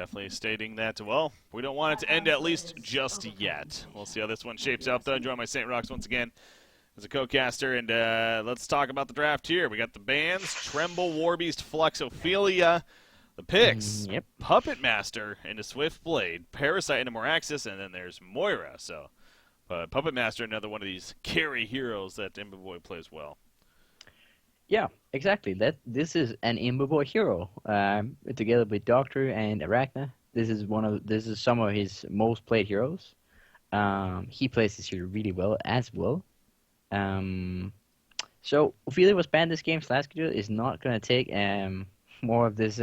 definitely stating that, well, we don't want it to end at least just yet. We'll see how this one shapes up, though. Join my St. Rocks once again as a co-caster, and let's talk about the draft here. We got the bands, Tremble, Warbeast, Flux, Ophelia. The picks, Yep. Puppet Master into Swift Blade, Parasite into Moraxis, and then there's Moira. So, Puppet Master, another one of these carry heroes that Imboboy plays well. Yeah, exactly. This is an Imboboy hero. Together with Doctor and Arachna. This is some of his most played heroes. He plays this hero really well as well. So Ophelia was banned this game. Slaskadil is not gonna take more of this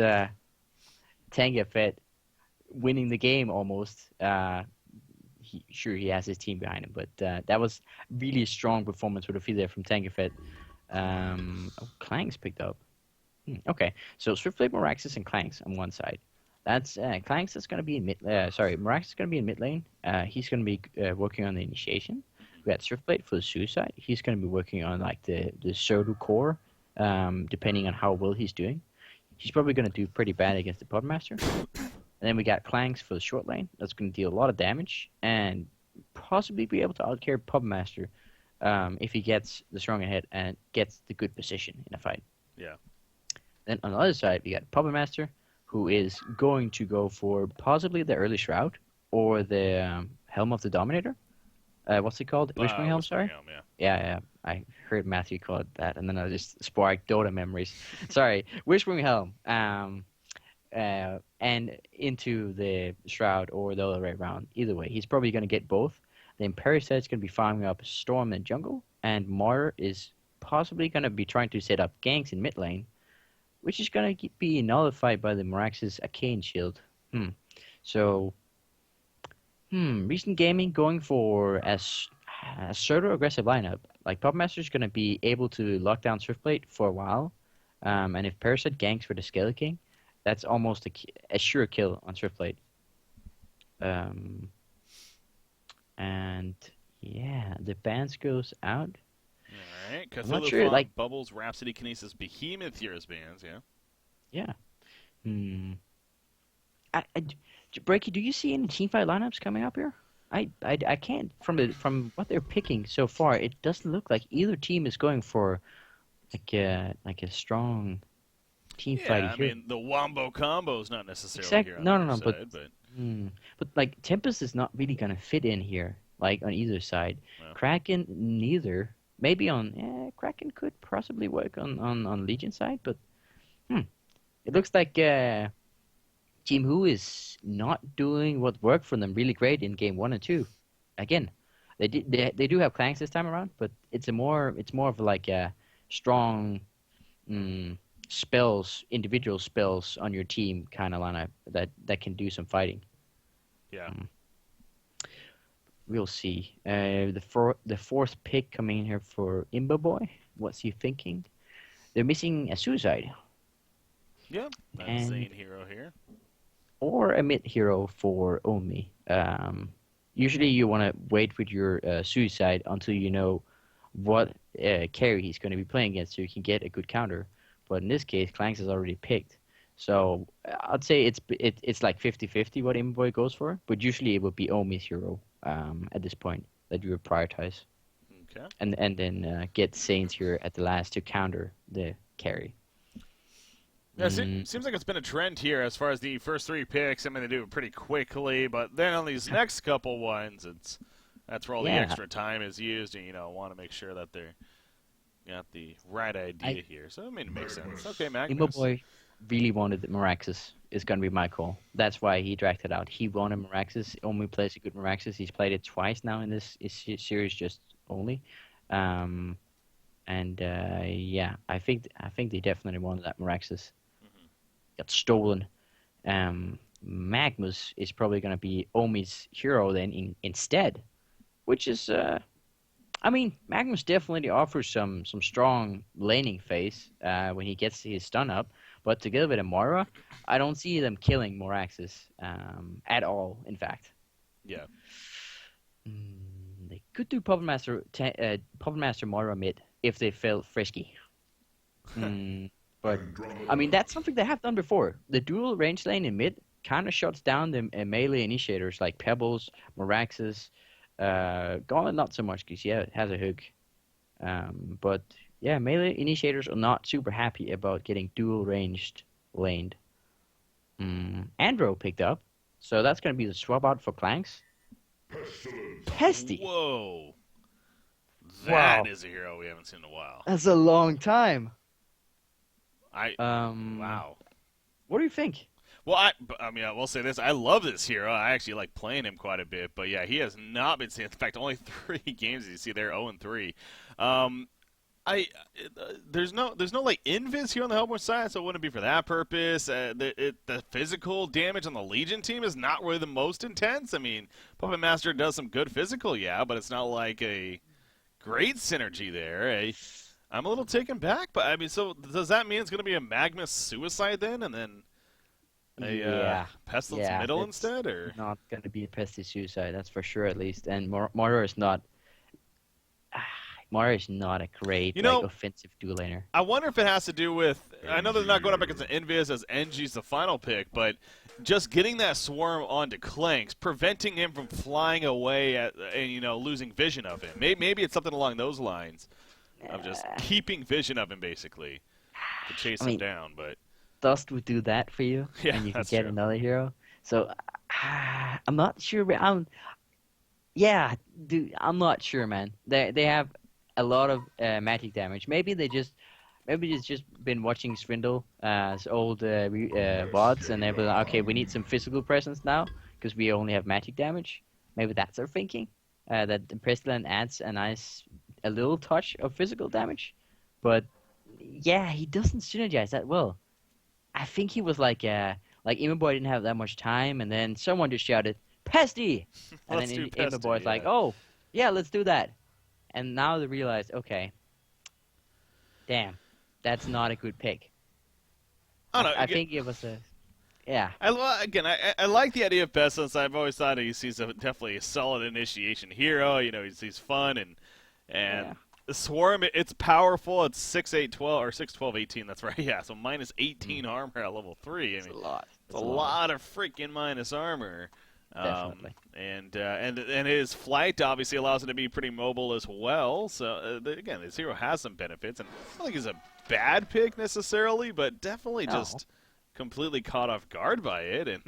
Tanga Fed winning the game almost. He has his team behind him, but that was really strong performance with Ophelia from Tanga Fed. Clanks picked up. Okay, so Swiftblade, Moraxis, and Clanks on one side. That's Clanks is going to be in mid. Moraxis is going to be in mid lane. He's going to be working on the initiation. We got Swiftblade for the suicide. He's going to be working on like the Sodu core, depending on how well he's doing. He's probably going to do pretty bad against the Podmaster. And then we got Clanks for the short lane. That's going to deal a lot of damage and possibly be able to outcarry Podmaster if he gets the strong ahead and gets the good position in a fight. Yeah. Then on the other side, we got Puppetmaster, who is going to go for possibly the early Shroud or the Helm of the Dominator. What's it called? Wishwing Helm, sorry? Helm, yeah. Yeah. I heard Matthew call it that, and then I just sparked Dota memories. Sorry, Wishwing Helm. And into the Shroud or the other way around. Either way, he's probably going to get both. Then Parasite's going to be farming up Storm and Jungle, and Mar is possibly going to be trying to set up ganks in mid lane, which is going to be nullified by the Moraxis Arcane Shield. So, recent gaming going for a pseudo-aggressive lineup. Like, Puppetmaster's going to be able to lock down Swiftblade for a while, and if Parasite ganks for the Skeleton King, that's almost a sure kill on Swiftblade. And yeah, the bans goes out. All right. I'm not Cthulhu sure, Font, like Bubbles, Rhapsody, Kinesis, Behemoth here as bands, yeah. Yeah. Breaky, do you see any teamfight lineups coming up here? I can't from what they're picking so far. It doesn't look like either team is going for like a strong team fight. I mean the Wombo combo is not necessarily here on No, the side, but like Tempest is not really gonna fit in here, like on either side. Well. Kraken neither. Maybe on Kraken could possibly work on Legion side, but it looks like Team Who is not doing what worked for them really great in game 1 and 2. Again, they do have Clanks this time around, but it's more of like a strong spells, individual spells on your team kind of lineup that can do some fighting. Yeah. We'll see. The fourth pick coming in here for Imboboy. What's he thinking? They're missing a suicide. Yeah, that's Zane hero here. Or a mid hero for Omi. Usually you want to wait with your suicide until you know what carry he's going to be playing against so you can get a good counter. But in this case, Clanks is already picked. So I'd say it's like 50-50 what Imboy goes for. But usually it would be Omi's hero at this point that you would prioritize. Okay. And then get Saints here at the last to counter the carry. Yeah, it seems like it's been a trend here as far as the first 3 picks. I mean, they do it pretty quickly, but then on these next couple ones, that's where all the extra time is used, and want to make sure that they're got the right idea here. So I mean, it makes sense. Okay, Magnus. Imboboy really wanted Moraxis. Is going to be my call. That's why he dragged it out. He wanted Moraxis. Omi plays a good Moraxis. He's played it twice now in this series, just only. Yeah, I think they definitely wanted that Moraxis. Got stolen. Magnus is probably going to be Omi's hero then instead, which is, I mean, Magnus definitely offers some strong laning phase when he gets his stun up, but together with Amara, I don't see them killing Moraxis at all, in fact. Yeah. They could do Puppet Master Moira mid if they felt frisky. But I mean, that's something they have done before. The dual range lane in mid kind of shuts down the melee initiators like Pebbles, Meraxes. Gauntlet not so much because yeah, it has a hook. But yeah, melee initiators are not super happy about getting dual ranged laned. Andro picked up, so that's gonna be the swap out for Clanks. Pesty. Whoa. Wow, That is a hero we haven't seen in a while. that's a long time. I Um, wow. what do you think? Well, I mean, I will say this: I love this hero. I actually like playing him quite a bit. But yeah, he has not been seen. In fact, only 3 games you see there, 0-3. Um, there's no like invis here on the Hellborn side, so it wouldn't be for that purpose. The physical damage on the Legion team is not really the most intense. I mean, Puppet Master does some good physical, yeah, but it's not like a great synergy there. I'm a little taken back, but I mean, so does that mean it's going to be a Magnus suicide then, and then a Yeah, Pestilence yeah, middle it's instead, or not gonna be a Pesty suicide, that's for sure at least. And Mora is not. Mora is not a great you like know? offensive dual laner. I wonder if it has to do with. I know they're not going up against an Invis as NG's the final pick, but just getting that swarm onto Clanks, preventing him from flying away and losing vision of him. Maybe it's something along those lines of just keeping vision of him basically to chase I him mean, down. But Dust would do that for you, yeah, and you could that's get true. another hero. So I'm not sure. But yeah, dude, I'm not sure, man. They have a lot of magic damage. Maybe it's just been watching Swindle old VODs, and they've been like, okay, we need some physical presence now because we only have magic damage. Maybe that's their thinking. That the Pestilent adds a little touch of physical damage, but yeah, he doesn't synergize that well. I think he was like Emo Boy didn't have that much time, and then someone just shouted "Pesty," and then Let's do Emo Pesty, Boy's like, yeah. "Oh, yeah, let's do that." And now they realize, okay, damn, that's not a good pick. I don't know. I think it was a yeah, I like the idea of Pestilence. I've always thought he's definitely a solid initiation hero. He's fun and yeah. the Swarm. It's powerful. It's 6, 8, 12 or 6, 12, 18. That's right. Yeah. So minus 18 armor at level 3. I It's mean, a lot. it's a It's a lot, lot of freaking minus armor. definitely. And his flight obviously allows him to be pretty mobile as well. So again, this hero has some benefits, and I don't think he's a bad pick necessarily, but definitely No, just completely caught off guard by it.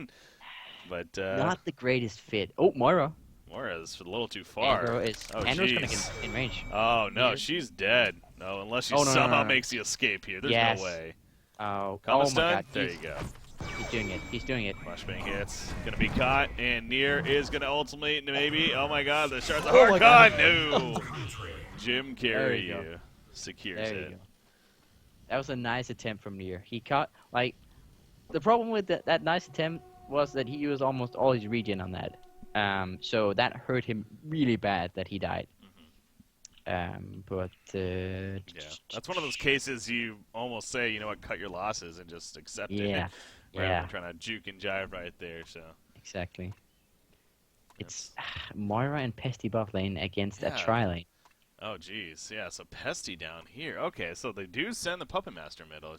But not the greatest fit. Oh, Moira. Moira's a little too far. Oh Andrew's gonna jeez. get in range. Oh no, Near. she's dead. No, unless she Oh no, no, somehow no, no. makes the escape here. There's Yes. no way. Oh, Comma oh my stun? God. There you go. He's doing it. He's doing it. Flashbang hits. Gonna be caught, and Nier is gonna ultimate, maybe. Oh my god, the shards are Oh hard my con! God. No! Jim There Carrey you go. secures There you it. go. That was a nice attempt from Nier. He caught like the problem with that nice attempt was that he used almost all his regen on that. So that hurt him really bad that he died. But Yeah, that's one of those cases you almost say, you know what, cut your losses and just accept it. yeah, Rather yeah, than trying to juke and jive right there, so. exactly. It's That's, Moira and Pesty buff lane against a yeah. tri lane. Oh, geez. Yeah, so Pesty down here. Okay, so they do send the Puppet Master middle.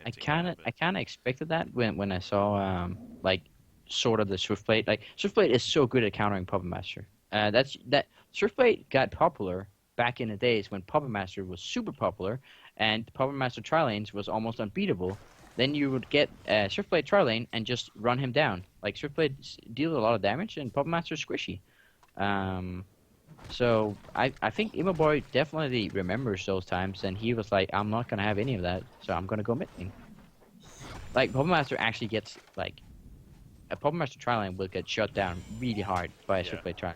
I kind of expected that when I saw like sort of the Swiftblade. Like Swiftblade is so good at countering Puppet Master. That Swiftblade got popular back in the days when Puppet Master was super popular, and Puppet Master tri lanes was almost unbeatable. Then you would get Swiftblade tri lane and just run him down. Like Swiftblade deals a lot of damage, and Puppet Master is squishy. So I think Emo Boy definitely remembers those times, and he was like, I'm not gonna have any of that, so I'm gonna go mid lane. Like Puppet Master actually gets like a Puppet Master tri-lane will get shut down really hard by a Swiftblade tri.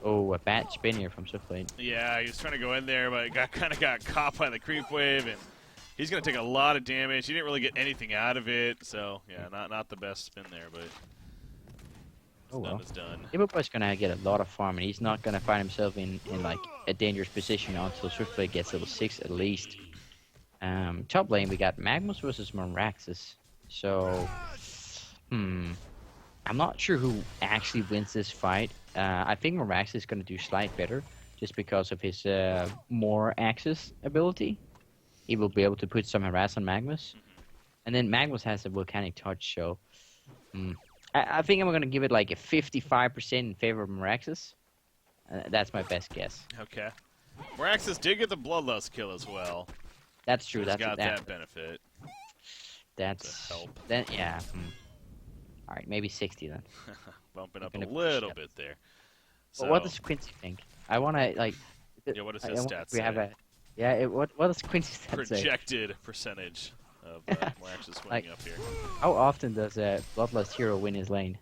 Oh, a bad spin here from Swiftblade. Yeah, he was trying to go in there, but kind of got caught by the creep wave, and he's going to take a lot of damage. He didn't really get anything out of it, so yeah, not the best spin there, but Oh well. done is done. Emo Boy's gonna get a lot of farm, and he's not gonna find himself in like a dangerous position until Swiftblade gets level 6 at least. Top lane we got Magnus versus Meraxes. So, I'm not sure who actually wins this fight. I think Meraxes is gonna do slight better, just because of his more access ability. He will be able to put some harass on Magnus, and then Magnus has a volcanic touch. So, Mm. I think I'm gonna give it like a 55% in favor of Miraxis. That's my best guess. Okay. Moraxis did get the Bloodlust kill as well. That's So true. he's That's got that. that benefit to That's help. then. Yeah. All right, maybe 60 then. Bumping I'm up a gonna push little that. bit there. But what So, does Quincy think? I wanna like. yeah, what does I his wonder if stats we have say? a. Yeah. What does Quincy stats say? Projected percentage of Moraxis Like, winning up here. how often does a Bloodlust hero win his lane?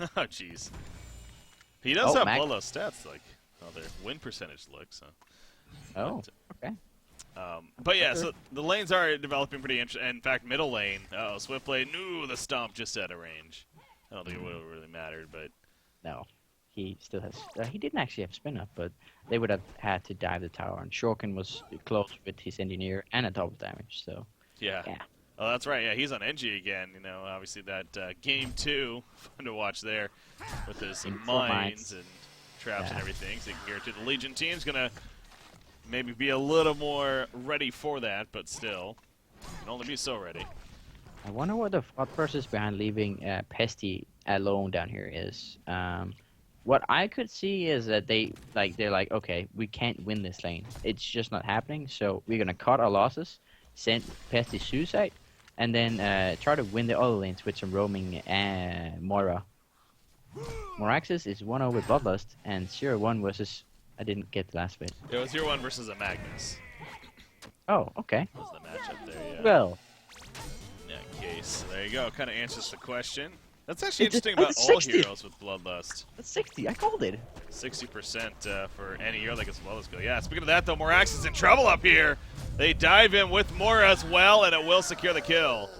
Oh, jeez. He does Oh, have Mac. Bloodlust stats, like how their win percentage looks. So. Oh. But, Okay. but yeah, Okay. so the lanes are developing pretty interesting. In fact, middle lane, Swiftblade, no, the stomp just out of range. I don't think it would have really mattered, but No. He still has. He didn't actually have spin up, but they would have had to dive the tower, and Shorkin was close with his engineer and a double damage. So yeah. yeah. Oh, that's right. Yeah, he's on NG again. You know, obviously that game 2, fun to watch there with his In mines and traps and Yeah. everything. So you can guarantee the Legion team's gonna maybe be a little more ready for that, but still, can only be so ready. I wonder what the thought process behind leaving Pesty alone down here is. What I could see is that they're like, okay, we can't win this lane. It's just not happening. So we're gonna cut our losses, send Pesty suicide, and then try to win the other lanes with some roaming Moira. Moraxis is 1-0 with Bloodlust, and 0-1 versus. I didn't get the last bit. It was 0-1 versus a Magnus. Oh, okay. Was the matchup there? Yeah. Well, In that case, there you go. Kind of answers the question. That's actually it's interesting about it's all 60. heroes with Bloodlust. That's 60. I called it. 60% for any hero that gets Bloodlust go. Yeah, speaking of that, though, Morax is in trouble up here. They dive in with Mora as well, and it will secure the kill.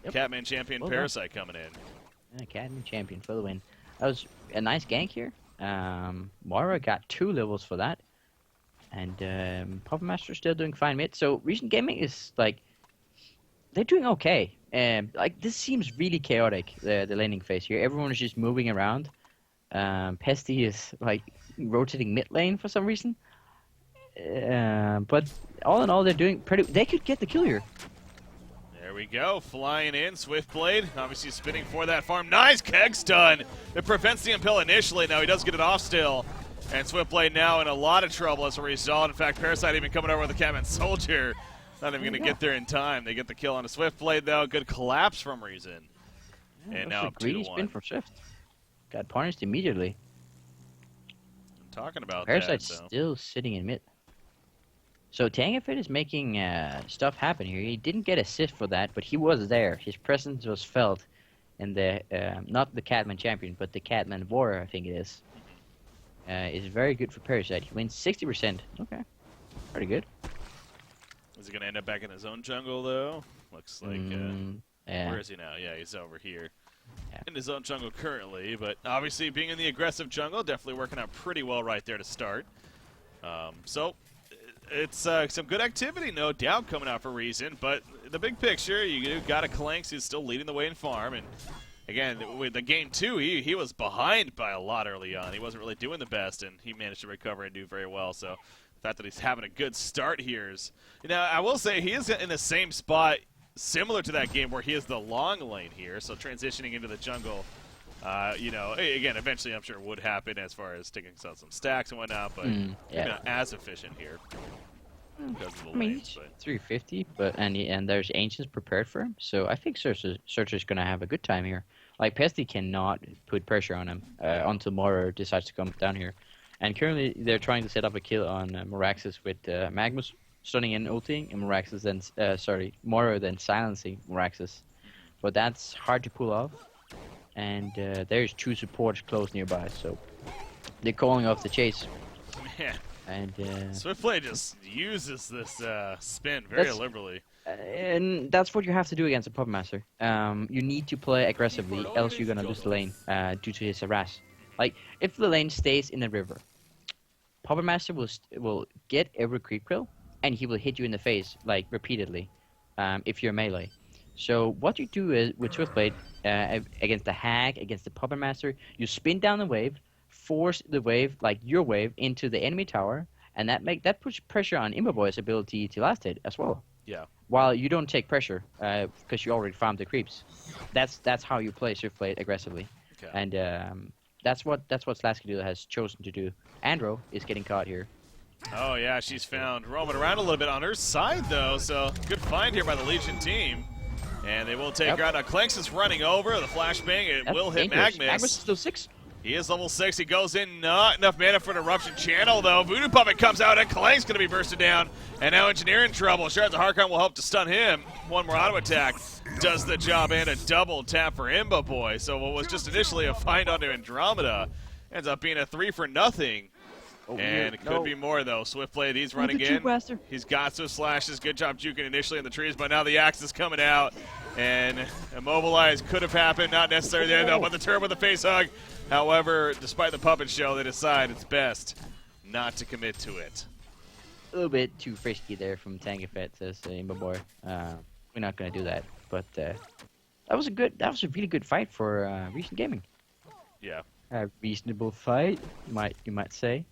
Yep. Catman champion Well done. Parasite coming in. Academy champion for the win. That was a nice gank here. Moira got 2 levels for that. And Puppet Master still doing fine mid. So recent gaming is like they're doing okay. Like this seems really chaotic. The laning phase here. Everyone is just moving around. Pesty is like rotating mid lane for some reason. But all in all, they're doing pretty. They could get the kill here. There we go, flying in, Swiftblade, obviously spinning for that farm. Nice keg stun! It prevents the Impel initially, now he does get it off still. And Swiftblade now in a lot of trouble as a result. In fact, Parasite even coming over with the Catman Soldier. Not even going to get there in time. They get the kill on a Swiftblade though, good collapse from Reason. And now a up greedy 2-1. spin from Swift. Got punished immediately. I'm talking about Parasite's that, so. still sitting in mid. So Tangafit is making stuff happen here. He didn't get assist for that, but he was there. His presence was felt in the not the Catman champion, but the Catman warrior, I think it is. Is very good for Parasite. He wins 60%. Okay, pretty good. Is he going to end up back in his own jungle though? Looks like. Yeah. Where is he now? Yeah, he's over here. Yeah. In his own jungle currently, but obviously being in the aggressive jungle, definitely working out pretty well right there to start. So it's some good activity, no doubt, coming out for Reason, but the big picture, you got a Clanks who's still leading the way in farm, and again, with the game 2, he was behind by a lot early on. He wasn't really doing the best, and he managed to recover and do very well, so the fact that he's having a good start here is... Now, I will say, he is in the same spot similar to that game where he is the long lane here, so transitioning into the jungle, you know, again, eventually I'm sure would happen as far as taking out some stacks and whatnot, but maybe not as efficient here because of the lanes. But 350, and there's Ancients prepared for him, so I think Searcher's gonna have a good time here. Like Pesty cannot put pressure on him until Mora decides to come down here, and currently they're trying to set up a kill on Moraxis with Magnus stunning and ulting, and Moraxis then Mora then silencing Moraxis, but that's hard to pull off. And there's 2 supports close nearby, so they're calling off the chase. yeah, And Swiftblade just uses this spin very liberally. and that's what you have to do against a Puppet Master. You need to play aggressively, else you're gonna lose the lane due to his harass. Like if the lane stays in the river, Puppet Master will get every creep kill, and he will hit you in the face like repeatedly if you're melee. So what you do is with Swiftblade against the Hag, against the Puppet Master, you spin down the wave, force the wave, like your wave, into the enemy tower, and that puts pressure on Imberboy's ability to last hit as well. Yeah. While you don't take pressure because you already farmed the creeps. That's how you play Swiftblade aggressively, Okay. and that's what Slaskadula has chosen to do. Andro is getting caught here. Oh, yeah, she's found roaming around a little bit on her side, though, so good find here by the Legion team. And they will take her out. Now, Clanks is running over. The flashbang, it will hit dangerous. Magnus. Magnus is still 6. He is level 6. He goes in. Not enough mana for an Eruption Channel, though. Voodoo Puppet comes out, and Clank's going to be bursted down. And now Engineer in trouble. Shards of Harkon will help to stun him. One more auto attack does the job, and a double tap for Imba Boy. So what was just initially a find onto Andromeda ends up being a 3 for nothing. Oh, and it could be more, though. Swiftblade, he's running in. He's got some slashes. Good job juking initially in the trees, but now the axe is coming out. And Immobilize could have happened. Not necessarily there, though, but the turn with the face hug. However, despite the puppet show, they decide it's best not to commit to it. A little bit too frisky there from Tangafet, says Imba Boy. We're not going to do that. But that was a really good fight for Recent Gaming. Yeah. A reasonable fight, you might say.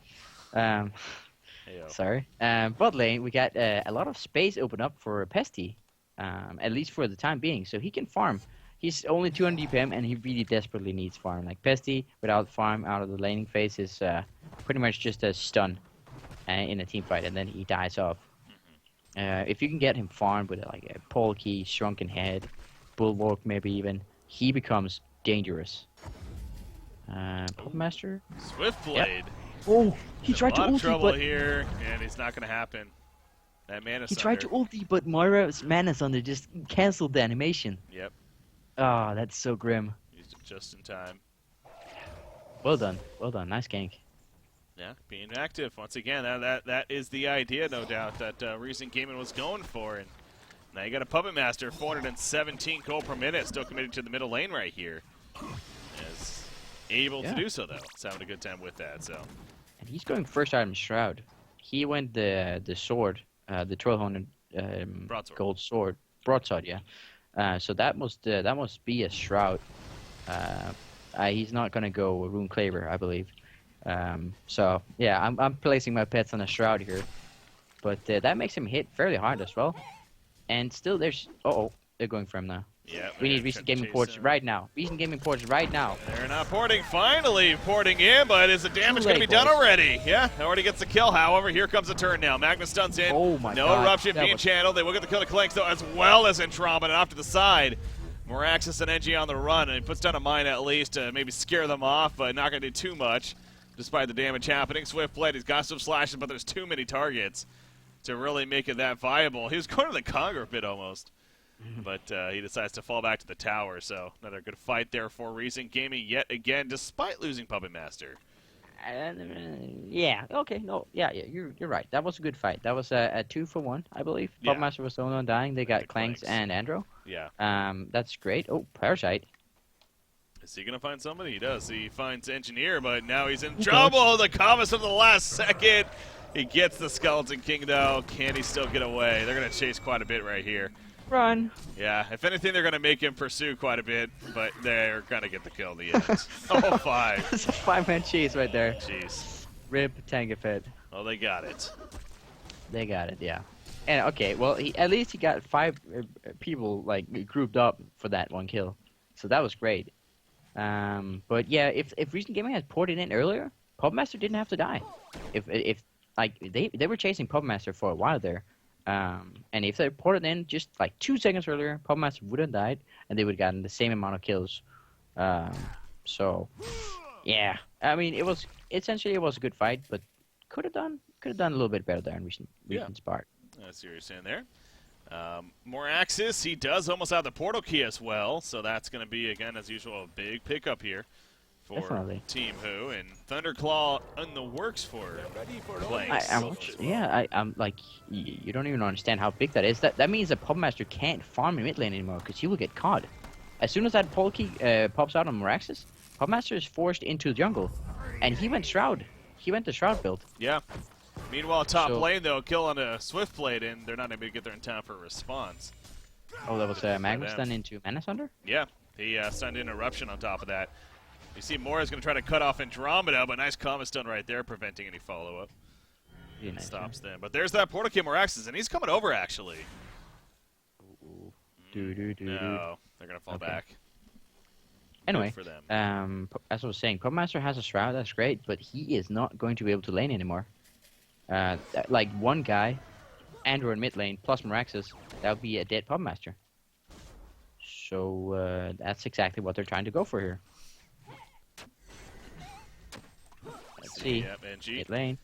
Sorry. Bot lane, we got a lot of space open up for Pesty, at least for the time being, so he can farm. He's only 200 DPM, and he really desperately needs farm. Like, Pesty, without farm out of the laning phase, is pretty much just a stun in a team fight, and then he dies off. If you can get him farmed with like a Polkey, Shrunken Head, Bulwark maybe even, he becomes dangerous. Puppetmaster? Swiftblade. Yep. Oh, he tried to ulti, trouble but here, and it's not going to happen. That mana he tried to ulti, but Moira's mana sunder just canceled the animation. Yep. Oh, that's so grim. Used it just in time. Well done, nice gank. Yeah, being active once again. That is the idea, no doubt, that Recent Gaming was going for. And now you got a Puppet Master, 417 gold per minute, still committed to the middle lane right here. Is able to do so though. He's having a good time with that. So. And he's going first item Shroud. He went the sword, the 1200 gold sword, broadsword. Yeah. So that must be a Shroud. He's not gonna go Rune Claver, I believe. So yeah, I'm placing my bets on a Shroud here, but that makes him hit fairly hard as well. And still, there's they're going for him now. Yeah, we need Recent Gaming ports right now. Recent Gaming ports right now. They're not porting. Finally porting in, but is the damage going to be done already? Yeah, already gets the kill. However, here comes the turn now. Magnus stuns in. Oh my no God. Eruption being channeled. They will get the kill to Clanks, though, as well as Andromeda. And off to the side, Moraxis and NG on the run. And he puts down a mine at least to maybe scare them off, but not going to do too much despite the damage happening. Swiftblade, he's got some slashes, but there's too many targets to really make it that viable. He was going to the Conquer bit almost. But he decides to fall back to the tower, so another good fight there for Recent Gaming yet again, despite losing Puppet Master. Yeah, okay, no, yeah, you're right. That was a good fight. That was a 2-for-1, I believe. Puppet Master was the only one dying. They got Clanks and Andro. Yeah. That's great. Oh, Parasite. Is he going to find somebody? He does. He finds Engineer, but now he's in trouble. The Comus of the last second. He gets the Skeleton King, though. Can he still get away? They're going to chase quite a bit right here. Run. Yeah, if anything, they're going to make him pursue quite a bit, but they're going to get the kill in the end. Oh, 5. That's a 5-man chase right there. Jeez. Rip Tangafed. Well, they got it. They got it, yeah. And okay, well, at least he got 5 people like grouped up for that one kill, so that was great. But yeah, if Recent Gaming had ported in earlier, Puppet Master didn't have to die. If like they were chasing Puppet Master for a while there. And if they ported in just like 2 seconds earlier, Puppet Master would have died, and they would have gotten the same amount of kills. So, yeah, I mean, it was a good fight, but could have done a little bit better there in recent part. I see what you're saying there. Moraxis, he does almost have the portal key as well, so that's going to be, again, as usual, a big pickup here for Team Who, and Thunderclaw in the works for Clanks. I'm like, you don't even understand how big that is. That means that Puppet Master can't farm in mid lane anymore because he will get caught. As soon as that Polkey pops out on Moraxis, Puppet Master is forced into the jungle, and he went Shroud. He went the Shroud build. Yeah. Meanwhile, top lane, though, kill on a Swiftblade, and they're not able to get there in time for a response. Oh, that was Magnus stunned into Mana Sunder? Yeah, he stunned in Eruption on top of that. You see Mora's going to try to cut off Andromeda, but nice Comet stun right there, preventing any follow-up. Nice, stops them. But there's that portal key Moraxis, and he's coming over, actually. No, they're gonna fall back. Anyway, Good for them. as I was saying, Puppetmaster has a shroud. That's great, but he is not going to be able to lane anymore. Like one guy, Andrew in mid lane plus Meraxes, that would be a dead Puppetmaster. So that's exactly what they're trying to go for here. Let's see. Yep, NG. Mid lane.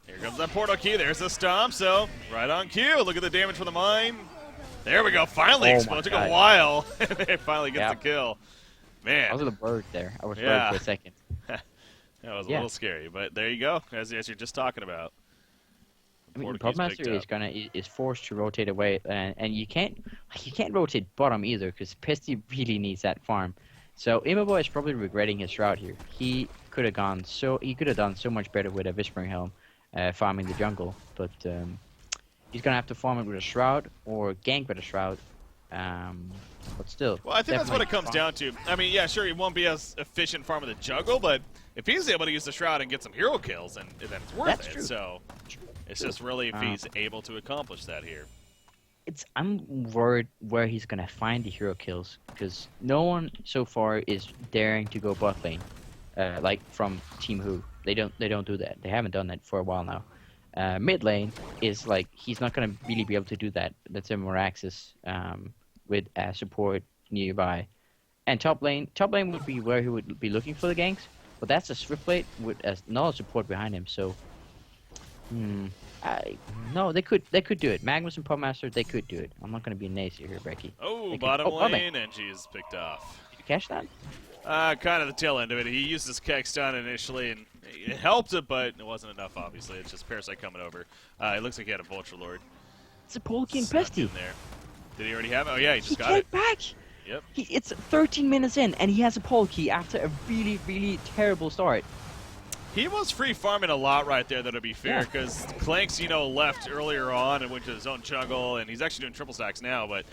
Here comes that portal key. There's the stomp. So right on cue. Look at the damage from the mine. There we go. Finally explode. Took a while. They finally gets the kill. Man. I was a bird there. I was bird for a second. That was a little scary, but there you go. As you're just talking about. I mean, Puppetmaster is forced to rotate away, and you can't rotate bottom either because Pesty really needs that farm. So Immoboy is probably regretting his route here. He could have done so much better with a Whispering Helm, farming the jungle, but he's gonna have to farm it with a shroud or gank with a shroud. But still. Well, I think that's what it comes down to. I mean, yeah, sure, he won't be as efficient farming the jungle, but if he's able to use the shroud and get some hero kills, then it's worth it. True. So it's just really if he's able to accomplish that here. I'm worried where he's gonna find the hero kills because no one so far is daring to go bot lane, like from Team Who. They don't do that. They haven't done that for a while now. Mid lane is like he's not gonna really be able to do that. That's a Meraxes with support nearby, and top lane would be where he would be looking for the ganks. But that's a Swiftblade with another support behind him. So, no, they could do it. Magnus and Puppetmaster, they could do it. I'm not going to be a naysayer here, Brecky. Oh, bottom lane, and she's picked off. Did you catch that? Kind of the tail end of it. He used his Keck stun initially, and it helped it, but it wasn't enough, obviously. It's just Parasite coming over. It looks like he had a Vulture Lord. It's a Polky and Pesty. There. Did he already have it? Oh, yeah, he just got it. Back. Yep. It's 13 minutes in, and he has a Polky after a really, really terrible start. He was free farming a lot right there, though, to be fair, because Clanks, left earlier on and went to his own jungle, and he's actually doing triple stacks now, but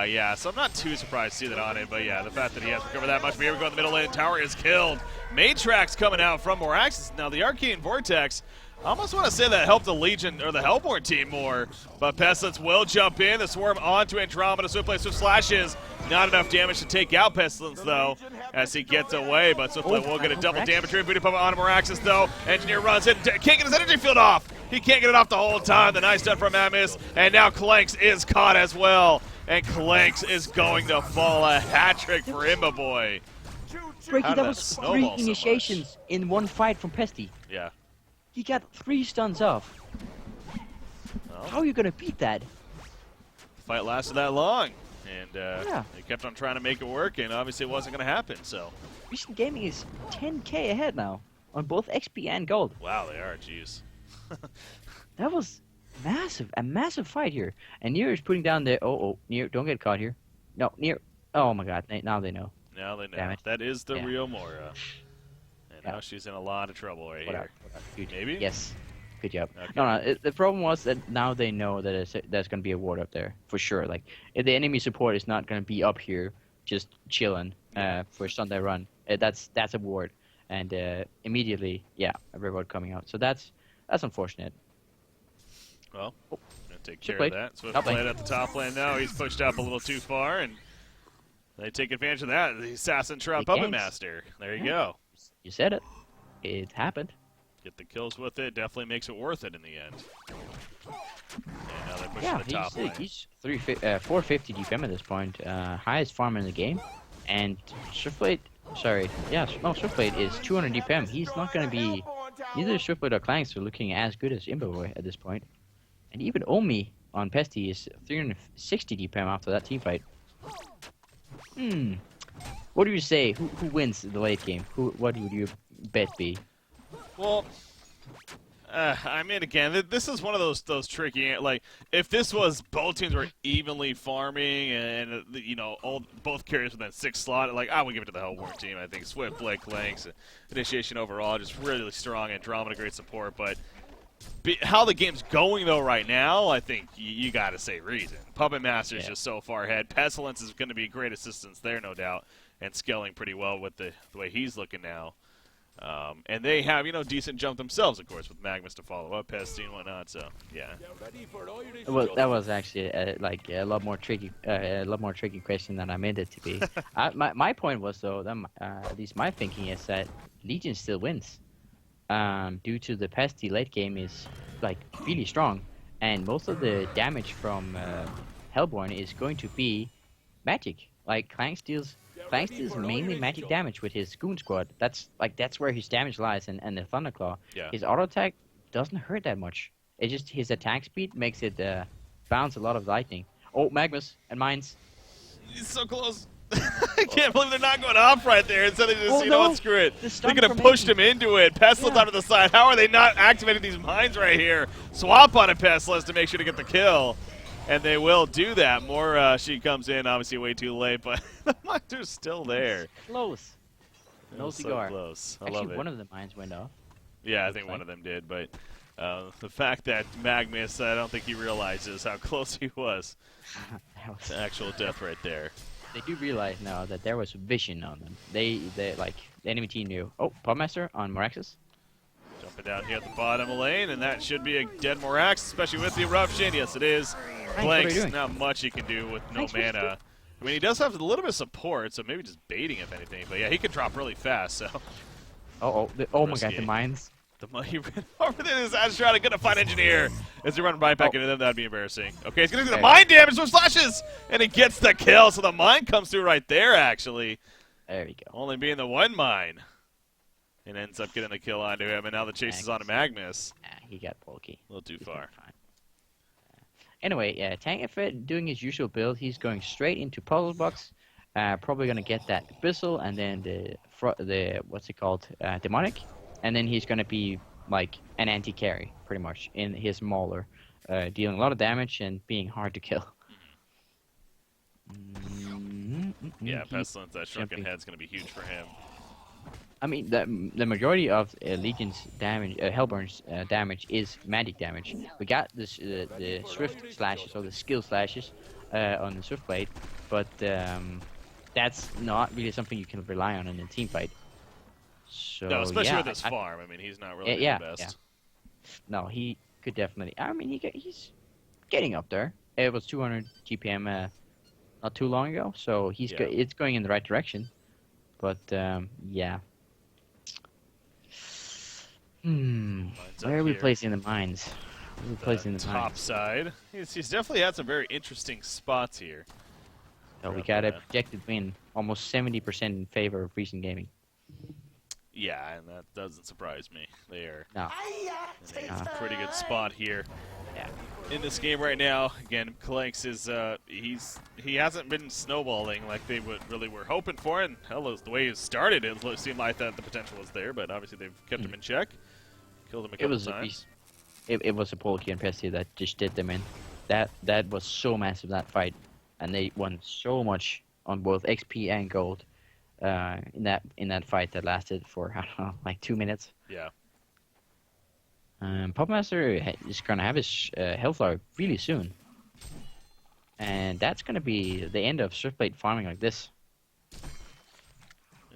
yeah, so I'm not too surprised to see that on him, but yeah, the fact that he has recovered that much. But here we go in the middle lane, tower is killed. Matrax coming out from Moraxis. Now, the Arcane Vortex, I almost want to say that helped the Legion or the Hellborn team more, but Pestilence will jump in. The Swarm onto Andromeda. Swiftblade Swift slashes. Not enough damage to take out Pestilence, though, as he gets away, but Swiftblade will get a double damage rate. Booty Puppet on Moraxis, though. Engineer runs in. Can't get his energy field off. He can't get it off the whole time. The nice stun from Amis, and now Clanks is caught as well, and Clanks is going to fall. A hat trick for Immoboy. Breaky, that was 3 initiations in one fight from Pesty. Yeah. He got 3 stuns off. Well, how are you going to beat that? The fight lasted that long, and they kept on trying to make it work, and obviously it wasn't going to happen, so. Recent Gaming is 10k ahead now on both XP and Gold. Wow, they are, jeez. That was a massive fight here. And Nier is putting down the, Nier, don't get caught here. No, Nier, oh my god, now they know. Now they know. That is the real Mora. Now she's in a lot of trouble right here. Maybe? Yes. Good job. Okay. No, the problem was that now they know that there's going to be a ward up there, for sure. Like, if the enemy support is not going to be up here just chilling for Sunday run, that's a ward. And immediately, a reward coming out. So that's unfortunate. Well, going to take care of that. Swiftblade at the top lane now. He's pushed up a little too far, and they take advantage of that. The Assassin Shroud Puppet Master. There you go. You said it. It happened. Get the kills with it. Definitely makes it worth it in the end. And now they're pushing the top lane. He's 450 DPM at this point. Highest farmer in the game. And Swiftblade, Swiftblade is 200 DPM. He's not going to be... Neither Swiftblade or Clanks are looking as good as Imboboy at this point. And even Omi on Pesty is 360 DPM after that team fight. What do you say? Who wins the late game? What would your bet be? Well, I mean, again, this is one of those tricky. Like, if this was both teams were evenly farming, and both carriers within 6 slot, like I would give it to the Hellborn team. I think Swiftblade, Clanks, Initiation overall just really strong. Andromeda, great support, but. How the game's going, though, right now, I think you got to say Reason. Puppet Master is just so far ahead. Pestilence is going to be great assistance there, no doubt, and scaling pretty well with the way he's looking now. And they have, decent jump themselves, of course, with Magnus to follow up, Pesty and whatnot. So, yeah. Well, that was actually like a lot more tricky, question than I meant it to be. My point was though, that at least my thinking is that Legion still wins, due to the Pesty late game is like really strong, and most of the damage from Hellborn is going to be magic. Like Clank deals mainly magic damage with his Goon Squad. That's where his damage lies, and the Thunderclaw. Yeah. His auto attack doesn't hurt that much. It's just his attack speed makes it bounce a lot of lightning. Oh, Magnus and Mines. He's so close. I can't believe they're not going off right there. Instead, they just, you know what, screw it. They could have pushed him into it. Pestilence out of the side. How are they not activating these mines right here? Swap on a Pestilence to make sure to get the kill. And they will do that. More she comes in, obviously way too late, but the mines are still there. Close. No cigar. So close. I Actually, love it. one of the mines went off. Yeah, I think one of them did, but the fact that Magnus, I don't think he realizes how close he was. That was Actual death right there. They do realize now that there was vision on them. They like the enemy team knew. Oh, Pubmaster on Moraxis. Jumping down here at the bottom of lane, and that should be a dead Morax, especially with the eruption. Yes, it is. Blanks, not much he can do with no mana. I mean, he does have a little bit of support, so maybe just baiting if anything. But yeah, he can drop really fast. So. Oh my God, the mines. The money ran over there. This Astronautic gonna find Engineer. As he run right back into them, that'd be embarrassing. Okay, he's gonna do the mine damage with flashes, and he gets the kill. So the mine comes through right there, actually. There we go. Only being the one mine, and ends up getting the kill onto him. And now the chase is on to Magnus. He got bulky. A little too far. Anyway, yeah, Tank doing his usual build. He's going straight into puzzle box. Probably gonna get that Abyssal and then the what's it called, Demonic, and then he's gonna be like an anti-carry pretty much in his Mauler, dealing a lot of damage and being hard to kill. Yeah, Pestilence, that shrunken head's gonna be huge for him. I mean, the majority of Legion's damage, Hellborn's damage is magic damage. We got this the Swift slashes or the skill slashes on the Swift Blade, but that's not really something you can rely on in a team fight. So, no, especially with his farm. I mean, he's not really the best. Yeah. No, he could definitely. I mean, he's getting up there. It was 200 GPM not too long ago, so it's going in the right direction. But yeah. Where are we placing the mines? Where are we placing the top side. He's definitely had some very interesting spots here. So we got a projected win, almost 70% in favor of recent gaming. Yeah, and that doesn't surprise me. They are in a pretty good spot here. Yeah. In this game right now, again, Kalanks is he hasn't been snowballing like they really were hoping for, and hell, the way he started, it seemed like that the potential was there, but obviously they've kept him in check, killed him a couple times. It was a Polky and Pesty that just did them in. That was so massive, that fight, and they won so much on both XP and gold in that fight that lasted for I don't know, like 2 minutes. Yeah. Popmaster is going to have his health bar really soon. And that's going to be the end of Swiftblade farming like this.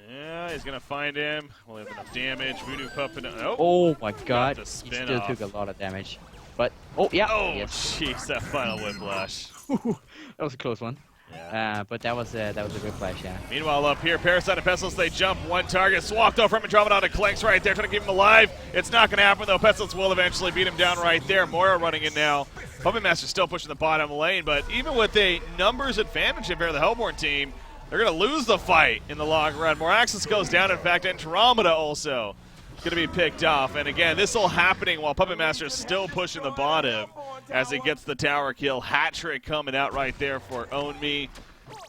Yeah, he's going to find him. We'll have enough damage. Voodoo Puppet. Oh my God. He still took a lot of damage. But, yeah. Oh, jeez, that final whiplash. That was a close one. Yeah. But that was a whiplash, yeah. Meanwhile, up here, Parasite and Pestilence, they jump one target. Swapped over from Andromeda to Clanks right there, trying to keep him alive. It's not going to happen, though. Pestilence will eventually beat him down right there. Moira running in now. Puppet Master still pushing the bottom lane, but even with a numbers advantage compared to the Hellborn team, they're going to lose the fight in the long run. Moraxis goes down. In fact, Andromeda also going to be picked off. And again, this all happening while Puppet Master is still pushing the bottom as he gets the tower kill. Hat trick coming out right there for Own Me.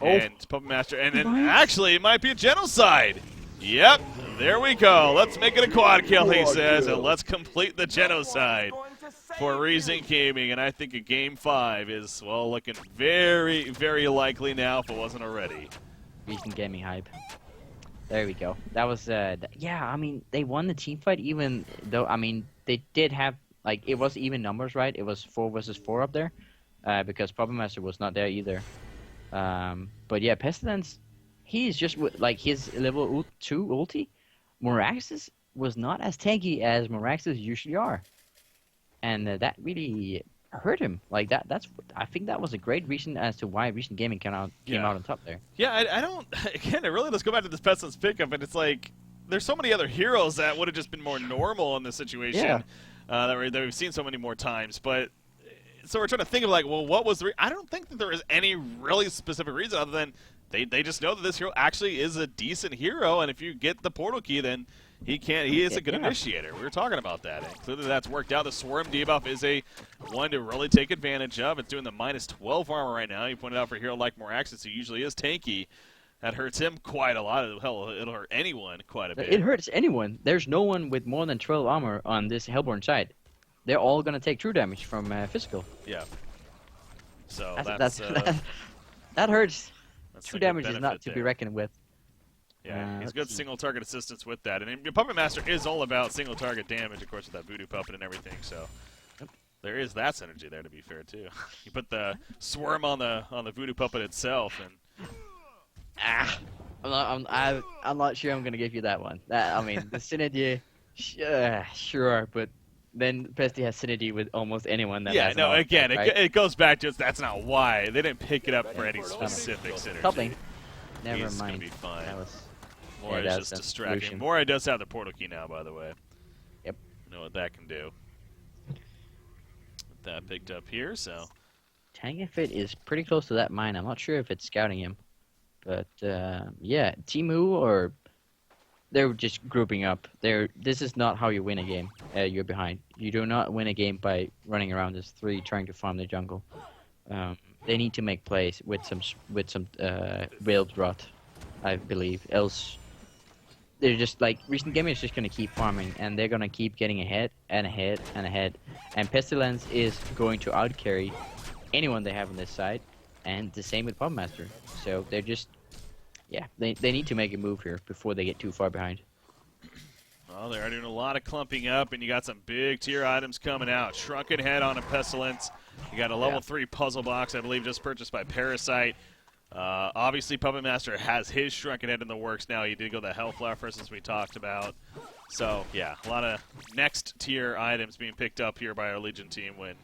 And Puppet Master. And then actually, it might be a genocide. Yep, there we go. Let's make it a quad kill, he says, and let's complete the genocide for Reason Gaming. And I think a Game 5 is, well, looking very, very likely now if it wasn't already. Reason Gaming hype. There we go. That was, yeah, I mean, they won the team fight even though, I mean, they did have, like, it was even numbers, right? It was 4 versus 4 up there because Puppet Master was not there either. But yeah, Pestilence, he's just like his level 2 ulti. Moraxis was not as tanky as Morax's usually are, and that really hurt him. Like that's I think that was a great reason as to why recent gaming came out on top there. Yeah, I don't. Again, it really does go back to this Pestilence pickup, and it's like there's so many other heroes that would have just been more normal in this situation. Yeah. That we've seen so many more times. But so we're trying to think of like, well, what was the? I don't think that there is any really specific reason other than they just know that this hero actually is a decent hero, and if you get the portal key, then he can't. He is a good initiator. We were talking about that, and clearly that's worked out. The Swarm debuff is a one to really take advantage of. It's doing the -12 armor right now. You pointed out for a hero like Moraxis, who usually is tanky. That hurts him quite a lot. Hell, it'll hurt anyone quite a bit. It hurts anyone. There's no one with more than 12 armor on this Hellborn side. They're all gonna take true damage from physical. Yeah. So that hurts. That's True damage is not to be reckoned with. Yeah, he's good single target assistance with that. And your Puppet Master is all about single target damage, of course, with that Voodoo Puppet and everything. So there is that synergy there, to be fair, too. You put the Swarm on the Voodoo Puppet itself, and I'm not sure I'm gonna give you that one. I mean, the synergy, sure, but then Pesty has synergy with almost anyone that has again, right? it goes back to that's not why. They didn't pick it up for any specific synergy. Top lane. Never He's mind. Gonna be fine. That was Mora is just distracting. Mora does have the portal key now, by the way. Yep. You know what that can do. Get that picked up here, so. Tangafit is pretty close to that mine. I'm not sure if it's scouting him. But, yeah, Timu or... They're just grouping up. This is not how you win a game. You're behind. You do not win a game by running around as three trying to farm the jungle. They need to make plays with some Veiled Rot, I believe. Else, they're just like recent gaming is just gonna keep farming, and they're gonna keep getting ahead and ahead and ahead. And Pestilence is going to outcarry anyone they have on this side, and the same with Puppet Master. So they're just, yeah, they need to make a move here before they get too far behind. Well, they're doing a lot of clumping up, and you got some big tier items coming out. Shrunken Head on a Pestilence. You got a level 3 puzzle box, I believe, just purchased by Parasite. Obviously, Puppet Master has his Shrunken Head in the works now. He did go the Hellflower first, as we talked about. So, yeah, a lot of next tier items being picked up here by our Legion team when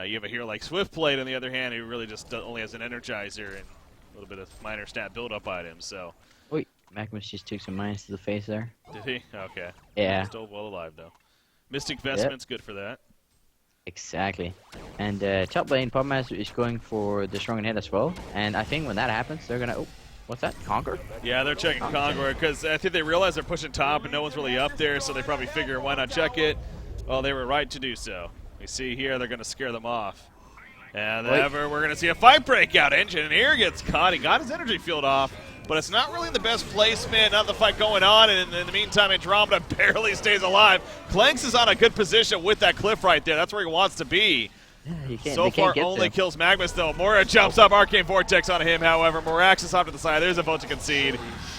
you have a hero like Swiftblade, on the other hand, who really just only has an Energizer and a little bit of minor stat build-up items. So. Wait, Maximus just took some mines to the face there. Did he? Okay. Yeah. Still well alive, though. Mystic Vestment's good for that. Exactly. And top lane, Puppet Master is going for the Shrunken Head as well. And I think when that happens, they're going to... Oh, what's that? Conquer? Yeah, they're checking Conquer because I think they realize they're pushing top and no one's really up there, so they probably figure, why not check it? Well, they were right to do so. We see here they're going to scare them off. And we're going to see a fight break out. Engineer gets caught. He got his energy field off, but it's not really in the best placement. Not the fight going on, and in the meantime, Andromeda barely stays alive. Clanks is on a good position with that cliff right there. That's where he wants to be. Yeah, so far, only kills Magnus, though. Mora jumps up. Arcane Vortex on him, however. Moraxis off to the side. There's a vote to concede,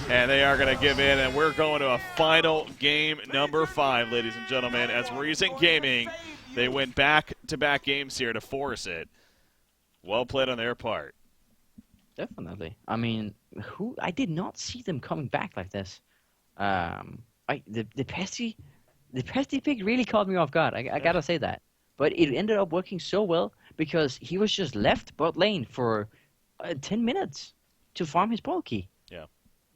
and they are going to give in, and we're going to a final game number 5, ladies and gentlemen, as Recent Gaming, they went back-to-back games here to force it. Well played on their part. Definitely. I mean, I did not see them coming back like this. The Pesty pick really caught me off guard. I gotta say that. But it ended up working so well because he was just left bot lane for 10 minutes to farm his ball key. Yeah.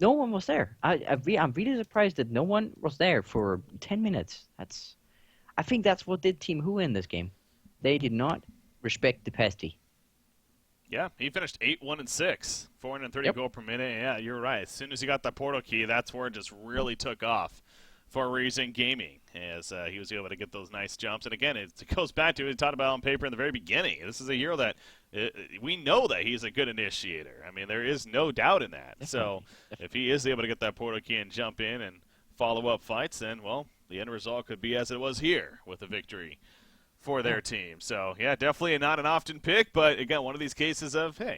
No one was there. I'm really surprised that no one was there for 10 minutes. I think that's what did Team Who in this game. They did not respect the Pesty. Yeah, he finished 8-1-6, 430 gold per minute. Yeah, you're right. As soon as he got that portal key, that's where it just really took off for Recent Gaming, as he was able to get those nice jumps. And again, it goes back to what we talked about on paper in the very beginning. This is a hero that we know that he's a good initiator. I mean, there is no doubt in that. So if he is able to get that portal key and jump in and follow up fights, then, well, the end result could be as it was here with a victory for their team. So, yeah, definitely not an often pick, but, again, one of these cases of, hey,